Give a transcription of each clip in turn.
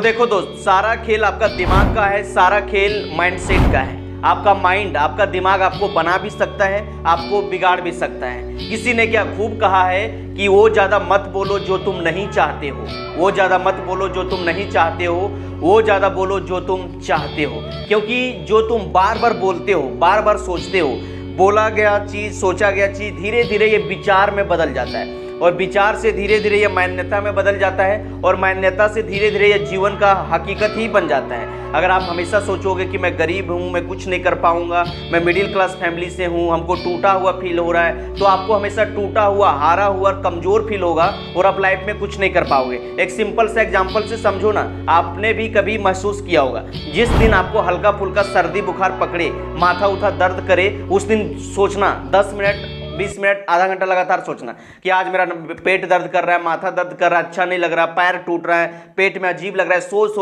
देखो दोस्त, सारा खेल आपका दिमाग का है, सारा खेल माइंडसेट का है। आपका माइंड, आपका दिमाग आपको बना भी सकता है, आपको बिगाड़ भी सकता है। किसी ने क्या खूब कहा है कि वो ज्यादा मत बोलो जो तुम नहीं चाहते हो, वो ज्यादा मत बोलो जो तुम नहीं चाहते हो, वो ज्यादा बोलो जो तुम चाहते हो। क्योंकि जो तुम बार बार बोलते हो, बार बार सोचते हो, बोला गया चीज, सोचा गया चीज धीरे धीरे ये विचार में बदल जाता है, और विचार से धीरे धीरे ये मान्यता में बदल जाता है, और मान्यता से धीरे धीरे ये जीवन का हकीकत ही बन जाता है। अगर आप हमेशा सोचोगे कि मैं गरीब हूँ, मैं कुछ नहीं कर पाऊंगा, मैं मिडिल क्लास फैमिली से हूँ, हमको टूटा हुआ फील हो रहा है, तो आपको हमेशा टूटा हुआ, हारा हुआ, कमजोर फील होगा और आप लाइफ में कुछ नहीं कर पाओगे। एक सिंपल सा एग्जांपल से समझो ना, आपने भी कभी महसूस किया होगा, जिस दिन आपको हल्का फुल्का सर्दी बुखार पकड़े, माथा उठा दर्द करे, उस दिन सोचना 10 मिनट, 20 मिनट, आधा घंटा लगातार सोचना कि आज मेरा पेट दर्द कर रहा है, माथा दर्द कर रहा है, अच्छा नहीं लग रहा, पैर टूट रहा है, पेट में अजीब लग रहा है, सोच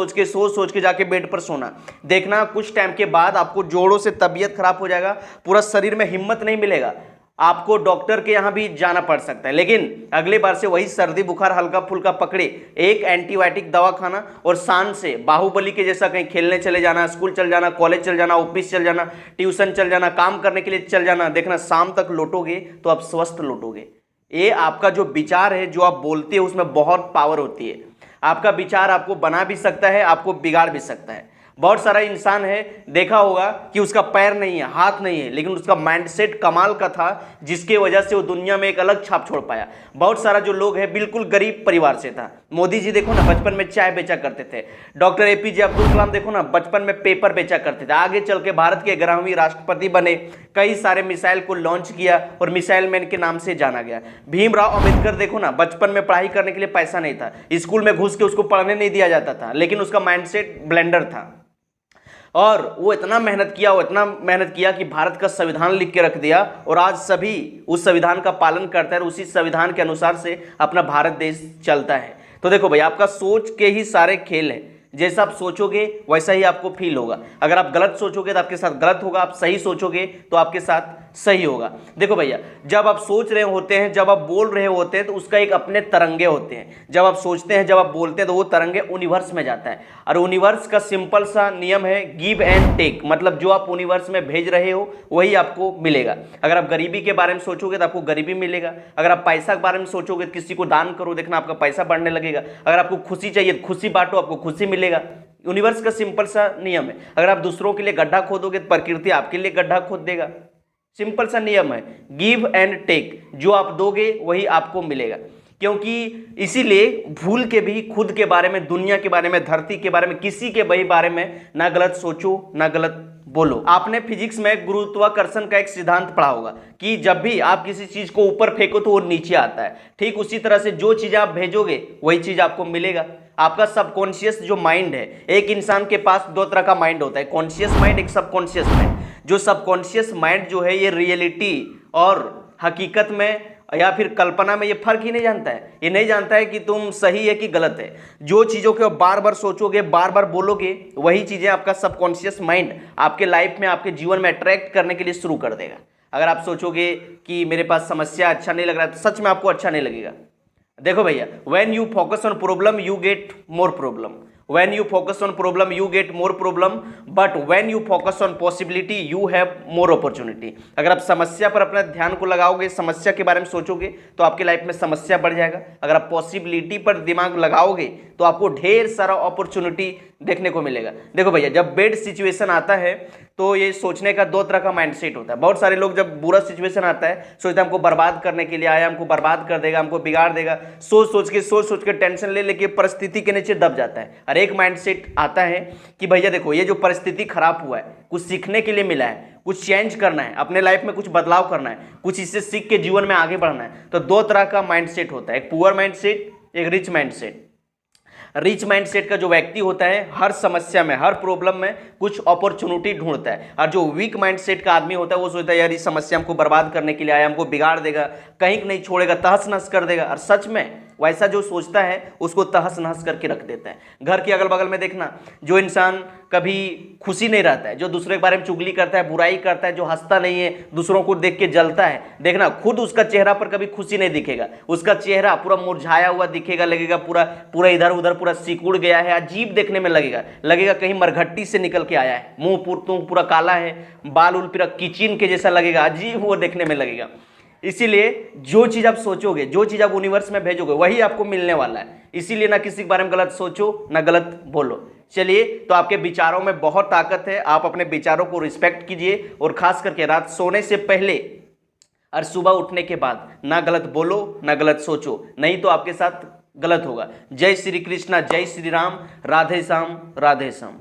सोच के जाके बेड पर सोना। देखना कुछ टाइम के बाद आपको जोड़ों से तबीयत खराब हो जाएगा, पूरा शरीर में हिम्मत नहीं मिलेगा, आपको डॉक्टर के यहाँ भी जाना पड़ सकता है। लेकिन अगली बार से वही सर्दी बुखार हल्का फुल्का पकड़े, एक एंटीबायोटिक दवा खाना और शान से बाहुबली के जैसा कहीं खेलने चले जाना, स्कूल चल जाना, कॉलेज चल जाना, ऑफिस चल जाना, ट्यूशन चल जाना, काम करने के लिए चल जाना। देखना शाम तक लौटोगे तो आप स्वस्थ लौटोगे। ये आपका जो विचार है, जो आप बोलते हो, उसमें बहुत पावर होती है। आपका विचार आपको बना भी सकता है, आपको बिगाड़ भी सकता है। बहुत सारा इंसान है, देखा होगा कि उसका पैर नहीं है, हाथ नहीं है, लेकिन उसका माइंडसेट कमाल का था, जिसके वजह से वो दुनिया में एक अलग छाप छोड़ पाया। बहुत सारा जो लोग है बिल्कुल गरीब परिवार से था। मोदी जी देखो ना, बचपन में चाय बेचा करते थे। डॉक्टर APJ अब्दुल कलाम देखो ना, बचपन में पेपर बेचा करते थे। आगे चल के भारत के 11वें राष्ट्रपति बने, कई सारे मिसाइल को लॉन्च किया और मिसाइल मैन के नाम से जाना गया। भीमराव अंबेडकर देखो ना, बचपन में पढ़ाई करने के लिए पैसा नहीं था, स्कूल में घुस के उसको पढ़ने नहीं दिया जाता था, लेकिन उसका माइंडसेट ब्लेंडर था और वो इतना मेहनत किया कि भारत का संविधान लिख के रख दिया, और आज सभी उस संविधान का पालन करते हैं और उसी संविधान के अनुसार से अपना भारत देश चलता है। तो देखो भाई, आपका सोच के ही सारे खेल हैं। जैसा आप सोचोगे वैसा ही आपको फील होगा। अगर आप गलत सोचोगे तो आपके साथ गलत होगा, आप सही सोचोगे तो आपके साथ सही होगा। देखो भैया, जब आप सोच रहे होते हैं, जब आप बोल रहे होते हैं, तो उसका एक अपने तरंगे होते हैं। जब आप सोचते हैं, जब आप बोलते हैं, तो वो तरंगे यूनिवर्स में जाता है। और यूनिवर्स का सिंपल सा नियम है गिव एंड टेक, मतलब जो आप यूनिवर्स में भेज रहे हो वही आपको मिलेगा। अगर आप गरीबी के बारे में सोचोगे तो आपको गरीबी मिलेगा। अगर आप पैसा के बारे में सोचोगे, किसी को दान करो, देखना आपका पैसा बढ़ने लगेगा। अगर आपको खुशी चाहिए तो खुशी बांटो, आपको खुशी मिलेगा। यूनिवर्स का सिंपल सा नियम है। अगर आप दूसरों के लिए गड्ढा खोदोगे तो प्रकृति आपके लिए गड्ढा खोद देगा। सिंपल सा नियम है, गिव एंड टेक, जो आप दोगे वही आपको मिलेगा। क्योंकि इसीलिए भूल के भी खुद के बारे में, दुनिया के बारे में, धरती के बारे में, किसी के वही बारे में ना गलत सोचो ना गलत बोलो। आपने फिजिक्स में गुरुत्वाकर्षण का एक सिद्धांत पढ़ा होगा कि जब भी आप किसी चीज को ऊपर फेंको तो वो नीचे आता है। ठीक उसी तरह से जो चीज आप भेजोगे वही चीज आपको मिलेगा। आपका सबकॉन्शियस जो माइंड है, एक इंसान के पास दो तरह का माइंड होता है, कॉन्शियस माइंड, एक सबकॉन्शियस माइंड। जो सबकॉन्शियस माइंड जो है, ये रियलिटी और हकीकत में या फिर कल्पना में ये फर्क ही नहीं जानता है। ये नहीं जानता है कि तुम सही है कि गलत है। जो चीज़ों को बार बार सोचोगे, बार बार बोलोगे, वही चीज़ें आपका सबकॉन्शियस माइंड आपके लाइफ में, आपके जीवन में अट्रैक्ट करने के लिए शुरू कर देगा। अगर आप सोचोगे कि मेरे पास समस्या अच्छा नहीं लग रहा है, तो सच में आपको अच्छा नहीं लगेगा। देखो भैया, when you focus on problem you get more problem, when you focus on problem you get more problem, but when you focus on possibility you have more opportunity। अगर आप समस्या पर अपना ध्यान को लगाओगे, समस्या के बारे में सोचोगे, तो आपके लाइफ में समस्या बढ़ जाएगा। अगर आप पॉसिबिलिटी पर दिमाग लगाओगे तो आपको ढेर सारा अपॉर्चुनिटी देखने को मिलेगा। देखो भैया, जब बेड सिचुएशन आता है तो ये सोचने का दो तरह का माइंडसेट होता है। बहुत सारे लोग जब बुरा सिचुएशन आता है, सोचते हैं हमको बर्बाद करने के लिए आया, हमको बर्बाद कर देगा, हमको बिगाड़ देगा, सोच के टेंशन ले लेके परिस्थिति के नीचे दब जाता है। और एक माइंडसेट आता है कि भैया देखो, ये जो परिस्थिति खराब हुआ है, कुछ सीखने के लिए मिला है, कुछ चेंज करना है, अपने लाइफ में कुछ बदलाव करना है, कुछ इससे सीख के जीवन में आगे बढ़ना है। तो दो तरह का माइंडसेट होता है, एक पुअर माइंडसेट, एक रिच माइंडसेट। रिच माइंडसेट का जो व्यक्ति होता है, हर समस्या में, हर प्रॉब्लम में कुछ अपॉर्चुनिटी ढूंढता है। और जो वीक माइंडसेट का आदमी होता है, वो सोचता है यार इस समस्या हमको बर्बाद करने के लिए आया, हमको बिगाड़ देगा, कहीं नहीं छोड़ेगा, तहस नहस कर देगा। और सच में वैसा जो सोचता है उसको तहस नहस करके रख देता है। घर के अगल बगल में देखना, जो इंसान कभी खुशी नहीं रहता है, जो दूसरे के बारे में चुगली करता है, बुराई करता है, जो हंसता नहीं है, दूसरों को देख के जलता है, देखना खुद उसका चेहरा पर कभी खुशी नहीं दिखेगा, उसका चेहरा पूरा मुरझाया हुआ दिखेगा, लगेगा पूरा पूरा इधर उधर पूरा सिकुड़ गया है, अजीब देखने में लगेगा कहीं मरघट्टी से निकल के आया है, मुंह पूरा काला है, बाल उल पूरा किचिन के जैसा लगेगा, अजीब वो देखने में लगेगा। इसीलिए जो चीज आप सोचोगे, जो चीज आप यूनिवर्स में भेजोगे, वही आपको मिलने वाला है। इसीलिए ना किसी के बारे में गलत सोचो, ना गलत बोलो। चलिए, तो आपके विचारों में बहुत ताकत है, आप अपने विचारों को रिस्पेक्ट कीजिए, और खास करके रात सोने से पहले और सुबह उठने के बाद ना गलत बोलो, ना गलत सोचो, नहीं तो आपके साथ गलत होगा। जय श्री कृष्णा, जय श्री राम, राधे श्याम, राधे श्याम।